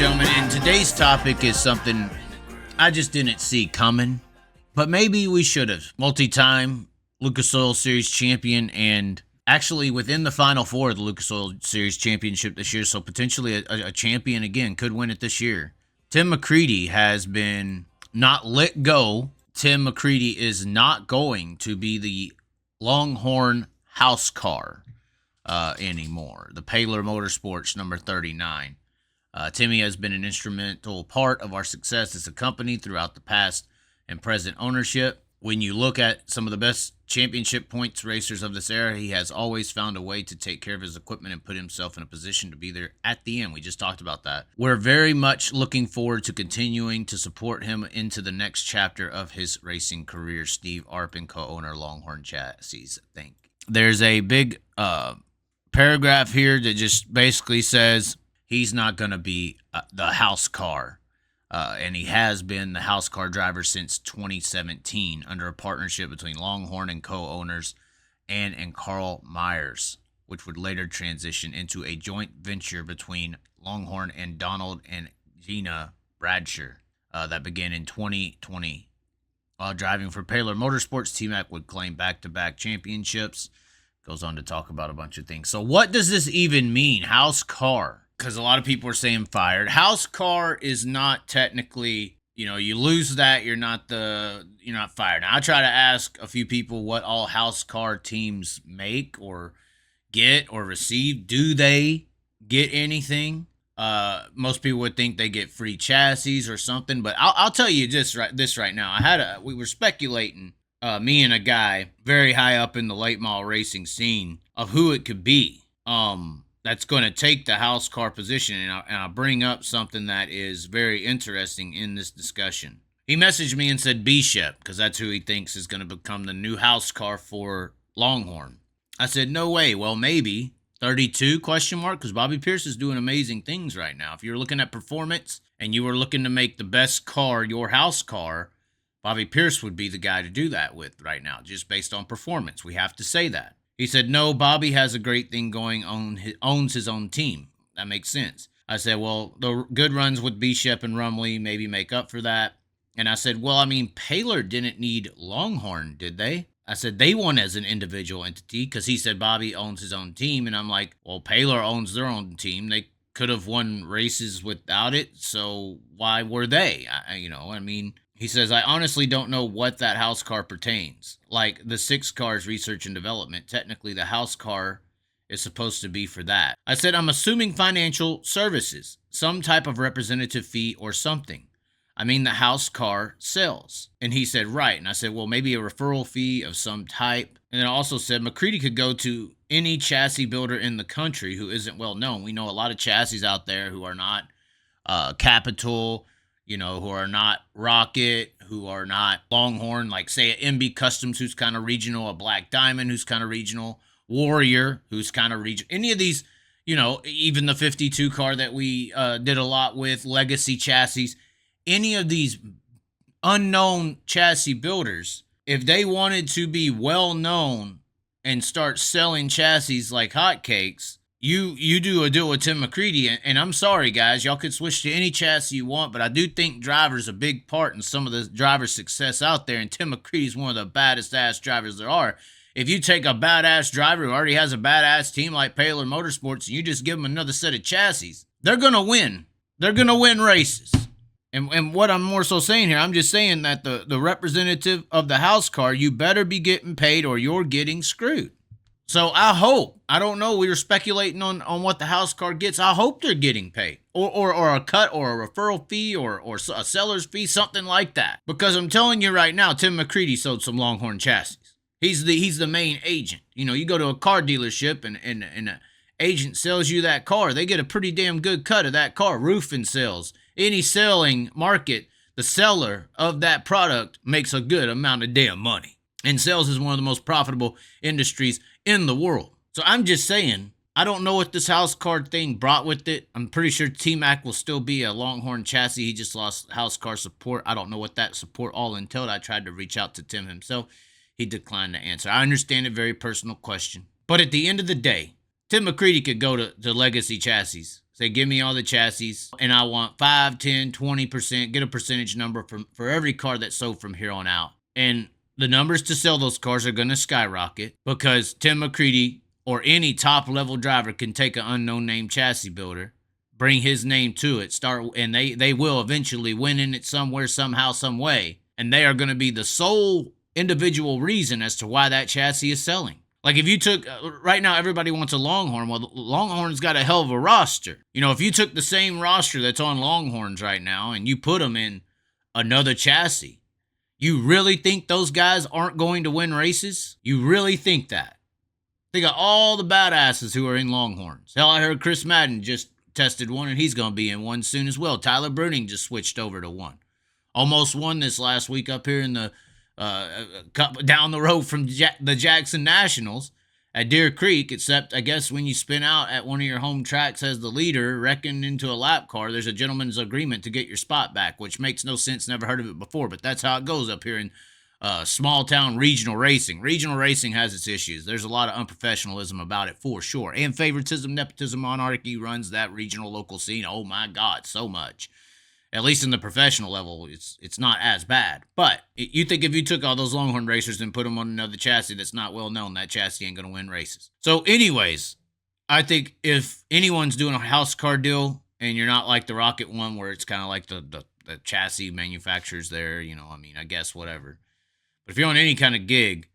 gentlemen, and today's topic is something I just didn't see coming, but maybe we should have. Multi-time Lucas Oil Series champion, and actually within the Final Four of the Lucas Oil Series championship this year, so potentially a champion again, could win it this year. Tim McCreadie has been not let go. Tim McCreadie is not going to be the Longhorn house car anymore. The Paler Motorsports number 39. Timmy has been an instrumental part of our success as a company throughout the past and present ownership. When you look at some of the best championship points racers of this era, he has always found a way to take care of his equipment and put himself in a position to be there at the end. We just talked about that. We're very much looking forward to continuing to support him into the next chapter of his racing career. Steve Arpin, co-owner, Longhorn Chassis. Thank you. There's a big paragraph here that just basically says he's not going to be the house car. And he has been the house car driver since 2017 under a partnership between Longhorn and co-owners Ann and Carl Myers, which would later transition into a joint venture between Longhorn and Donald and Gina Bradshaw that began in 2020. While driving for Paler Motorsports, T-Mac would claim back-to-back championships. Goes on to talk about a bunch of things. So what does this even mean, house car? Because a lot of people are saying fired. House car is not technically, you lose that, you're not fired. Now, I try to ask a few people what all house car teams make or get or receive. Do they get anything? Most people would think they get free chassis or something, but I'll tell you this right now. We were speculating, me and a guy very high up in the late model racing scene, of who it could be. That's going to take the house car position, and I'll bring up something that is very interesting in this discussion. He messaged me and said B-Shep, because that's who he thinks is going to become the new house car for Longhorn. I said, no way. Well, maybe. 32, because Bobby Pierce is doing amazing things right now. If you're looking at performance and you were looking to make the best car your house car, Bobby Pierce would be the guy to do that with right now, just based on performance. We have to say that. He said, no, Bobby has a great thing going on, owns his own team. That makes sense. I said, well, the good runs with B-Shep and Rumley maybe make up for that. And I said, well, Paler didn't need Longhorn, did they? I said, they won as an individual entity, because he said Bobby owns his own team. And I'm like, well, Paler owns their own team. They could have won races without it, so why were they? He says, I honestly don't know what that house car pertains. Like the 6 cars research and development, technically the house car is supposed to be for that. I said, I'm assuming financial services, some type of representative fee or something. The house car sells. And he said, right. And I said, well, maybe a referral fee of some type. And then I also said, McCreadie could go to any chassis builder in the country who isn't well known. We know a lot of chassis out there who are not Capital, who are not Rocket, who are not Longhorn, like say a MB Customs, who's kind of regional, a Black Diamond, who's kind of regional, Warrior, who's kind of regional. Any of these, even the 52 car that we did a lot with, Legacy Chassis, any of these unknown chassis builders, if they wanted to be well known and start selling chassis like hotcakes, you do a deal with Tim McCreadie, and I'm sorry, guys, y'all could switch to any chassis you want, but I do think driver's a big part in some of the driver success out there, and Tim McCreadie's one of the baddest ass drivers there are. If you take a badass driver who already has a badass team like Paler Motorsports and you just give them another set of chassis, they're going to win. They're going to win races. And what I'm more so saying here, I'm just saying that the representative of the house car, you better be getting paid or you're getting screwed. So I hope, I don't know, we were speculating on what the house car gets. I hope they're getting paid or a cut or a referral fee or a seller's fee, something like that. Because I'm telling you right now, Tim McCreadie sold some Longhorn chassis. He's the main agent. You go to a car dealership and an agent sells you that car. They get a pretty damn good cut of that car. Roofing sales, any selling market, the seller of that product makes a good amount of damn money. And sales is one of the most profitable industries in the world. So I'm just saying, I don't know what this house car thing brought with it. I'm pretty sure T-Mac will still be a Longhorn chassis. He just lost house car support. I don't know what that support all entailed. I tried to reach out to Tim himself. He declined to answer. I understand a very personal question. But at the end of the day, Tim McCreadie could go to Legacy Chassis, Say, give me all the chassis, and I want 5, 10, 20%, get a percentage number for every car that's sold from here on out. And the numbers to sell those cars are going to skyrocket because Tim McCreadie or any top-level driver can take an unknown name chassis builder, bring his name to it, and they will eventually win in it somewhere, somehow, some way. And they are going to be the sole individual reason as to why that chassis is selling. Like if you took, right now everybody wants a Longhorn. Well, Longhorn's got a hell of a roster. You know, if you took the same roster that's on Longhorns right now and you put them in another chassis, you really think those guys aren't going to win races? You really think that? Think of all the badasses who are in Longhorns. Hell, I heard Chris Madden just tested one and he's going to be in one soon as well. Tyler Bruning just switched over to one. Almost won this last week up here in the down the road from the Jackson Nationals at Deer Creek, except I guess when you spin out at one of your home tracks as the leader, reckoned into a lap car, there's a gentleman's agreement to get your spot back, which makes no sense. Never heard of it before, but that's how it goes up here in small town regional racing. Regional racing has its issues. There's a lot of unprofessionalism about it for sure. And favoritism, nepotism, monarchy runs that regional local scene. Oh my God, so much. At least in the professional level, it's not as bad. But you think if you took all those Longhorn racers and put them on another chassis that's not well known, that chassis ain't going to win races. So anyways, I think if anyone's doing a house car deal and you're not like the Rocket one where it's kind of like the chassis manufacturers there, you know, I mean, I guess whatever. But if you're on any kind of gig,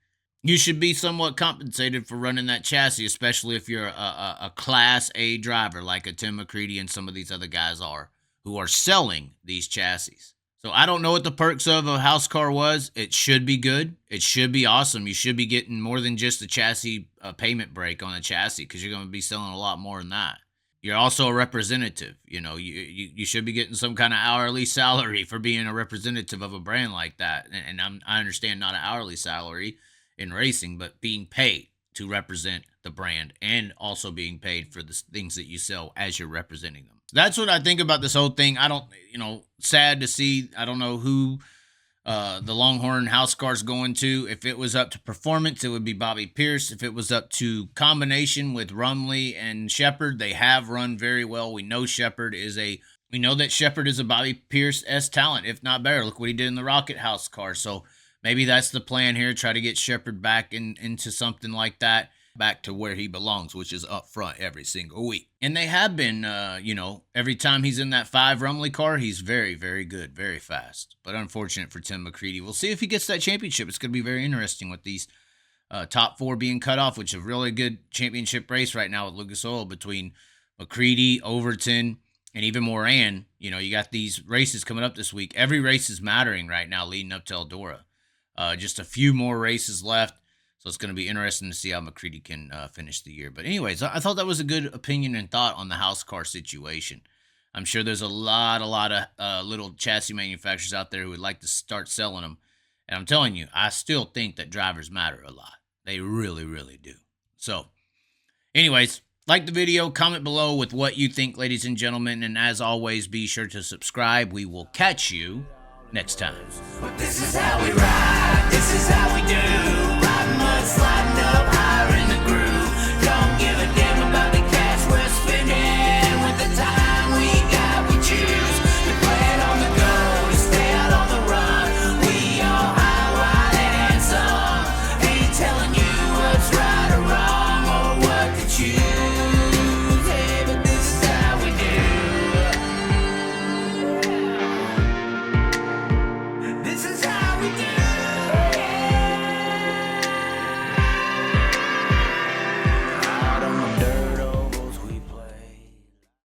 you should be somewhat compensated for running that chassis, especially if you're a Class A driver like a Tim McCreadie and some of these other guys are, who are selling these chassis. So I don't know what the perks of a house car was. It should be good. It should be awesome. You should be getting more than just a chassis payment break on a chassis because you're going to be selling a lot more than that. You're also a representative. You know, you should be getting some kind of hourly salary for being a representative of a brand like that. And I understand not an hourly salary in racing, but being paid to represent the brand and also being paid for the things that you sell as you're representing them. That's what I think about this whole thing. I don't, sad to see. I don't know who the Longhorn house car's going to. If it was up to performance, it would be Bobby Pierce. If it was up to combination with Rumley and Sheppard, they have run very well. We know that Sheppard is a Bobby Pierce-esque talent, if not better. Look what he did in the Rocket house car. So maybe that's the plan here, try to get Sheppard back into something like that, back to where he belongs, which is up front every single week. And they have been, every time he's in that 5 Rumley car, he's very, very good, very fast. But unfortunate for Tim McCreadie. We'll see if he gets that championship. It's going to be very interesting with these top 4 being cut off, which is a really good championship race right now with Lucas Oil between McCreadie, Overton, and even Moran. You got these races coming up this week. Every race is mattering right now leading up to Eldora. Just a few more races left. So it's going to be interesting to see how McCreadie can finish the year. But anyways, I thought that was a good opinion and thought on the house car situation. I'm sure there's a lot of little chassis manufacturers out there who would like to start selling them. And I'm telling you, I still think that drivers matter a lot. They really, really do. So anyways, like the video, comment below with what you think, ladies and gentlemen. And as always, be sure to subscribe. We will catch you next time. This is how we ride. This is how we do. Ride mudslide.